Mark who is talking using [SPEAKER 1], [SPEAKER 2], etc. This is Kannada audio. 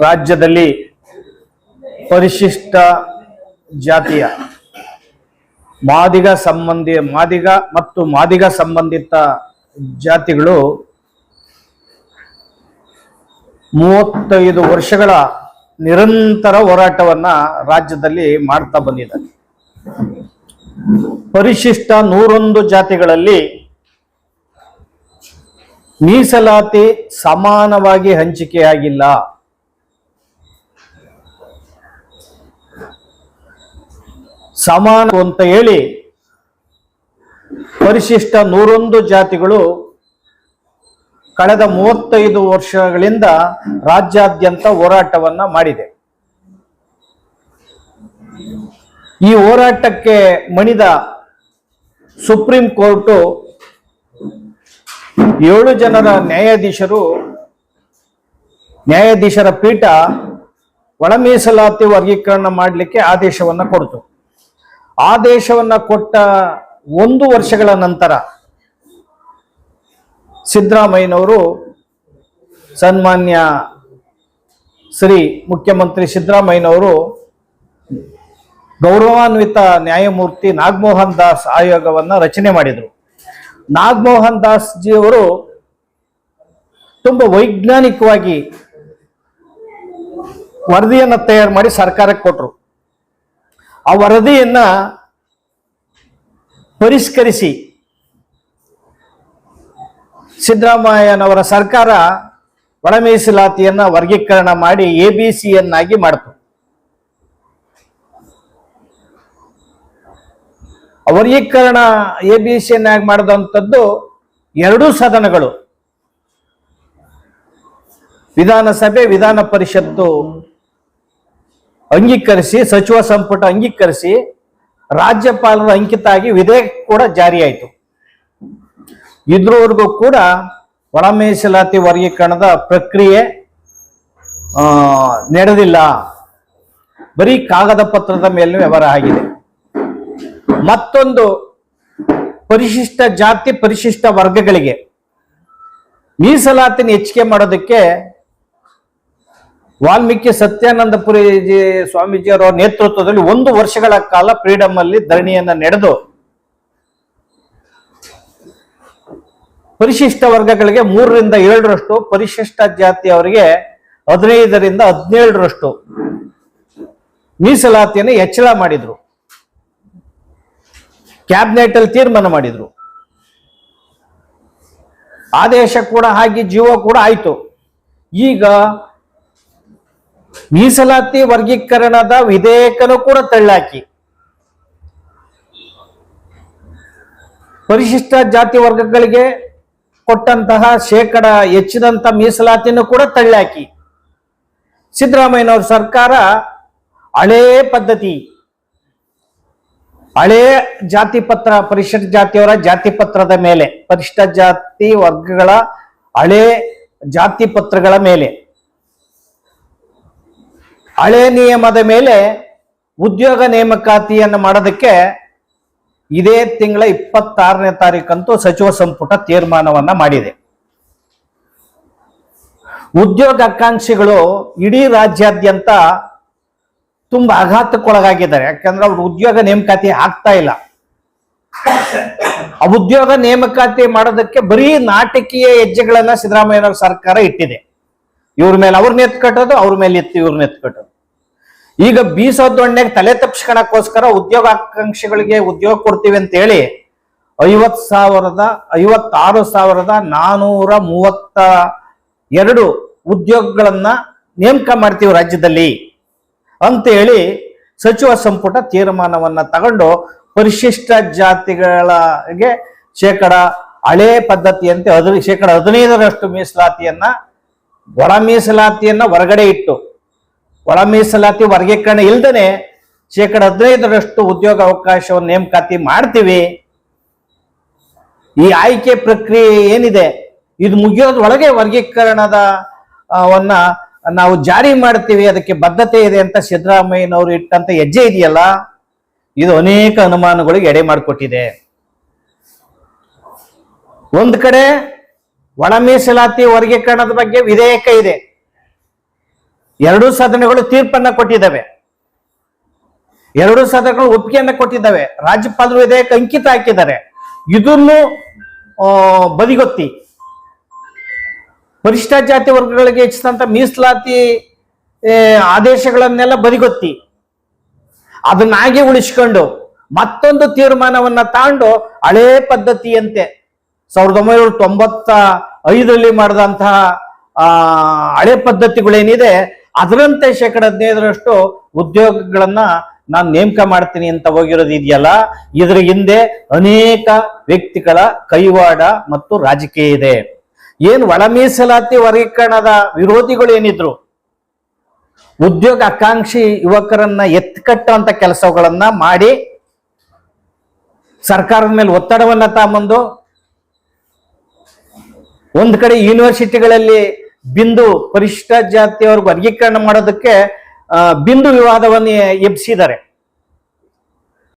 [SPEAKER 1] ರಾಜ್ಯದಲ್ಲಿ ಪರಿಶಿಷ್ಟ ಜಾತಿಯ ಮಾದಿಗ ಮತ್ತು ಮಾದಿಗ ಸಂಬಂಧಿತ ಜಾತಿಗಳು 35 ವರ್ಷಗಳ ನಿರಂತರ ಹೋರಾಟವನ್ನ ರಾಜ್ಯದಲ್ಲಿ ಮಾಡ್ತಾ ಬಂದಿದ್ದಾರೆ. ಪರಿಶಿಷ್ಟ 101 ಜಾತಿಗಳಲ್ಲಿ ಮೀಸಲಾತಿ ಸಮಾನವಾಗಿ ಹಂಚಿಕೆಯಾಗಿಲ್ಲ. ಸಮಾನ ಅಂತ ಹೇಳಿ ಪರಿಶಿಷ್ಟ 101 ಜಾತಿಗಳು ಕಳೆದ 35 ವರ್ಷಗಳಿಂದ ರಾಜ್ಯಾದ್ಯಂತ ಹೋರಾಟವನ್ನ ಮಾಡಿದೆ. ಈ ಹೋರಾಟಕ್ಕೆ ಮಣಿದ ಸುಪ್ರೀಂ ಕೋರ್ಟ್ 7 ಜನರ ನ್ಯಾಯಾಧೀಶರ ಪೀಠ ಒಳ ಮೀಸಲಾತಿ ವರ್ಗೀಕರಣ ಮಾಡಲಿಕ್ಕೆ ಆದೇಶವನ್ನ ಕೊಡ್ತು. ಆದೇಶವನ್ನ ಕೊಟ್ಟ 1 ವರ್ಷಗಳ ನಂತರ ಸಿದ್ದರಾಮಯ್ಯನವರು, ಸನ್ಮಾನ್ಯ ಶ್ರೀ ಮುಖ್ಯಮಂತ್ರಿ ಸಿದ್ದರಾಮಯ್ಯನವರು ಗೌರವಾನ್ವಿತ ನ್ಯಾಯಮೂರ್ತಿ ನಾಗಮೋಹನ್ ದಾಸ್ ಆಯೋಗವನ್ನ ರಚನೆ ಮಾಡಿದರು. ನಾಗಮೋಹನ್ ದಾಸ್ ಜಿ ಅವರು ತುಂಬಾ ವೈಜ್ಞಾನಿಕವಾಗಿ ವರದಿಯನ್ನ ತಯಾರು ಮಾಡಿ ಸರ್ಕಾರಕ್ಕೆ ಕೊಟ್ಟರು. ಆ ವರದಿಯನ್ನ ಪರಿಷ್ಕರಿಸಿ ಸಿದ್ದರಾಮಯ್ಯನವರ ಸರ್ಕಾರ ಒಳ ಮೀಸಲಾತಿಯನ್ನ ವರ್ಗೀಕರಣ ಮಾಡಿ ಎಬಿಸಿಯನ್ನಾಗಿ ಮಾಡಿತು. ವರ್ಗೀಕರಣ ಎಬಿಸಿಯನ್ನಾಗಿ ಮಾಡಿದಂಥದ್ದು 2 ಸದನಗಳು, ವಿಧಾನಸಭೆ, ವಿಧಾನ ಪರಿಷತ್ತು ಅಂಗೀಕರಿಸಿ, ಸಚಿವ ಸಂಪುಟ ಅಂಗೀಕರಿಸಿ, ರಾಜ್ಯಪಾಲರ ಅಂಕಿತ ಆಗಿ ವಿಧೇಯಕ ಕೂಡ ಜಾರಿಯಾಯಿತು. ಇದ್ರವರೆಗೂ ಕೂಡ ಒಳ ಮೀಸಲಾತಿ ವರ್ಗೀಕರಣದ ಪ್ರಕ್ರಿಯೆ ನಡೆದಿಲ್ಲ. ಬರೀ ಕಾಗದ ಪತ್ರದ ಮೇಲೆ ವ್ಯವಹಾರ ಆಗಿದೆ. ಮತ್ತೊಂದು, ಪರಿಶಿಷ್ಟ ಜಾತಿ ಪರಿಶಿಷ್ಟ ವರ್ಗಗಳಿಗೆ ಮೀಸಲಾತಿನ ಹೆಚ್ಚಿಗೆ ಮಾಡೋದಕ್ಕೆ ವಾಲ್ಮೀಕಿ ಸತ್ಯಾನಂದಪುರಿ ಸ್ವಾಮೀಜಿಯವರ ನೇತೃತ್ವದಲ್ಲಿ 1 ವರ್ಷಗಳ ಕಾಲ ಫ್ರೀಡಂ ಅಲ್ಲಿ ಧರಣಿಯನ್ನ ನಡೆದು ಪರಿಶಿಷ್ಟ ವರ್ಗಗಳಿಗೆ 3ರಿಂದ 7ರಷ್ಟು, ಪರಿಶಿಷ್ಟ ಜಾತಿಯವರಿಗೆ 15ರಿಂದ 17ರಷ್ಟು ಮೀಸಲಾತಿಯನ್ನು ಹೆಚ್ಚಳ ಮಾಡಿದ್ರು. ಕ್ಯಾಬಿನೆಟ್ ಅಲ್ಲಿ ತೀರ್ಮಾನ ಮಾಡಿದ್ರು. ಆದೇಶ ಕೂಡ ಆಗಿ ಜೀವ ಕೂಡ ಆಯ್ತು. ಈಗ ಮೀಸಲಾತಿ ವರ್ಗೀಕರಣದ ವಿಧೇಯಕನು ಕೂಡ ತಳ್ಳಾಕಿ ಪರಿಶಿಷ್ಟ ಜಾತಿ ವರ್ಗಗಳಿಗೆ ಕೊಟ್ಟಂತಹ ಶೇಕಡ ಹೆಚ್ಚಿದಂತ ಮೀಸಲಾತಿಯನ್ನು ಕೂಡ ತಳ್ಳಾಕಿ ಸಿದ್ದರಾಮಯ್ಯನವರ ಸರ್ಕಾರ ಹಳೇ ಪದ್ಧತಿ, ಹಳೇ ಜಾತಿ ಪತ್ರ, ಪರಿಶಿಷ್ಟ ಜಾತಿಯವರ ಜಾತಿ ಪತ್ರದ ಮೇಲೆ, ಪರಿಶಿಷ್ಟ ಜಾತಿ ವರ್ಗಗಳ ಹಳೇ ಜಾತಿ ಪತ್ರಗಳ ಮೇಲೆ, ಹಳೆ ನಿಯಮದ ಮೇಲೆ ಉದ್ಯೋಗ ನೇಮಕಾತಿಯನ್ನು ಮಾಡೋದಕ್ಕೆ ಇದೇ ತಿಂಗಳ 26ನೇ ತಾರೀಕಂತೂ ಸಚಿವ ಸಂಪುಟ ತೀರ್ಮಾನವನ್ನ ಮಾಡಿದೆ. ಉದ್ಯೋಗಾಕಾಂಕ್ಷಿಗಳು ಇಡೀ ರಾಜ್ಯಾದ್ಯಂತ ತುಂಬಾ ಆಘಾತಕ್ಕೊಳಗಾಗಿದ್ದಾರೆ. ಯಾಕಂದ್ರೆ ಅವ್ರು ಉದ್ಯೋಗ ನೇಮಕಾತಿ ಆಗ್ತಾ ಇಲ್ಲ. ಆ ಉದ್ಯೋಗ ನೇಮಕಾತಿ ಮಾಡೋದಕ್ಕೆ ಬರೀ ನಾಟಕೀಯ ಹೆಜ್ಜೆಗಳನ್ನ ಸಿದ್ದರಾಮಯ್ಯನವರ ಸರ್ಕಾರ ಇಟ್ಟಿದೆ. ಇವ್ರ ಮೇಲೆ ಅವ್ರನ್ನ ಎತ್ಕಟ್ಟೋದು, ಅವ್ರ ಮೇಲೆ ಇವ್ರನ್ನ ಎತ್ಕಟ್ಟೋದು. ಈಗ ಬೀಸೋದೊಣ್ಣೆಗೆ ತಲೆ ತಪ್ಪಿಸ್ಕೊಳಕ್ಕೋಸ್ಕರ ಉದ್ಯೋಗಾಕಾಂಕ್ಷಿಗಳಿಗೆ ಉದ್ಯೋಗ ಕೊಡ್ತೀವಿ ಅಂತ ಹೇಳಿ 56,432 ಉದ್ಯೋಗಗಳನ್ನ ನೇಮಕ ಮಾಡ್ತೀವಿ ರಾಜ್ಯದಲ್ಲಿ ಅಂತ ಹೇಳಿ ಸಚಿವ ಸಂಪುಟ ತೀರ್ಮಾನವನ್ನ ತಗೊಂಡು ಪರಿಶಿಷ್ಟ ಜಾತಿಗಳಿಗೆ ಶೇಕಡ ಹಳೇ ಪದ್ಧತಿಯಂತೆ 15% ಮೀಸಲಾತಿಯನ್ನ, ಒಳ ಮೀಸಲಾತಿಯನ್ನ ಹೊರಗಡೆ ಇಟ್ಟು, ಒಳ ಮೀಸಲಾತಿ ವರ್ಗೀಕರಣ ಇಲ್ದೇನೆ ಶೇಕಡ 15% ಉದ್ಯೋಗ ಅವಕಾಶವನ್ನು ನೇಮಕಾತಿ ಮಾಡ್ತೀವಿ. ಈ ಆಯ್ಕೆ ಪ್ರಕ್ರಿಯೆ ಏನಿದೆ ಇದು ಮುಗಿಯೋದ್ರೊಳಗೆ ವರ್ಗೀಕರಣದ ನಾವು ಜಾರಿ ಮಾಡ್ತೀವಿ, ಅದಕ್ಕೆ ಬದ್ಧತೆ ಇದೆ ಅಂತ ಸಿದ್ದರಾಮಯ್ಯನವರು ಇಟ್ಟಂತ ಹೆಜ್ಜೆ ಇದೆಯಲ್ಲ, ಇದು ಅನೇಕ ಅನುಮಾನಗಳಿಗೆ ಎಡೆ ಮಾಡಿಕೊಟ್ಟಿದೆ. ಒಂದ್ ಕಡೆ ಒಳ ಮೀಸಲಾತಿ ವರ್ಗೀಕರಣದ ಬಗ್ಗೆ ವಿಧೇಯಕ ಇದೆ, ಎರಡೂ ಸದನಗಳು ತೀರ್ಪನ್ನ ಕೊಟ್ಟಿದ್ದಾವೆ, ಎರಡೂ ಸದನಗಳು ಒಪ್ಪಿಗೆಯನ್ನ ಕೊಟ್ಟಿದ್ದಾವೆ, ರಾಜ್ಯಪಾಲರು ವಿಧೇಯಕ ಅಂಕಿತ ಹಾಕಿದ್ದಾರೆ. ಇದನ್ನು ಬದಿಗೊತ್ತಿ ಪರಿಶಿಷ್ಟ ಜಾತಿ ವರ್ಗಗಳಿಗೆ ಹೆಚ್ಚಿದಂತ ಮೀಸಲಾತಿ ಆದೇಶಗಳನ್ನೆಲ್ಲ ಬದಿಗೊತ್ತಿ ಅದನ್ನಾಗೆ ಉಳಿಸ್ಕೊಂಡು ಮತ್ತೊಂದು ತೀರ್ಮಾನವನ್ನ ತಾಂಡು ಹಳೇ ಪದ್ಧತಿಯಂತೆ 1995 ಮಾಡಿದಂತಹ ಹಳೆ ಪದ್ಧತಿಗಳೇನಿದೆ ಅದರಂತೆ 15% ಉದ್ಯೋಗಗಳನ್ನ ನಾನು ನೇಮಕ ಮಾಡ್ತೀನಿ ಅಂತ ಹೋಗಿರೋದು ಇದೆಯಲ್ಲ, ಇದ್ರ ಹಿಂದೆ ಅನೇಕ ವ್ಯಕ್ತಿಗಳ ಕೈವಾಡ ಮತ್ತು ರಾಜಕೀಯ ಇದೆ. ಏನ್ ಒಳ ಮೀಸಲಾತಿ ವರ್ಗೀಕರಣದ ವಿರೋಧಿಗಳು ಏನಿದ್ರು ಉದ್ಯೋಗ ಆಕಾಂಕ್ಷಿ ಯುವಕರನ್ನ ಎತ್ಕಟ್ಟುವಂತ ಕೆಲಸಗಳನ್ನ ಮಾಡಿ ಸರ್ಕಾರದ ಮೇಲೆ ಒತ್ತಡವನ್ನ ತಾಂಬಂದು ಒಂದ್ ಕಡೆ ಯೂನಿವರ್ಸಿಟಿಗಳಲ್ಲಿ ಬಿಂದು ಪರಿಶಿಷ್ಟ ಜಾತಿಯವ್ರಿಗೆ ವರ್ಗೀಕರಣ ಮಾಡೋದಕ್ಕೆ ಬಿಂದು ವಿವಾದವನ್ನು ಎಬ್ಸಿದ್ದಾರೆ.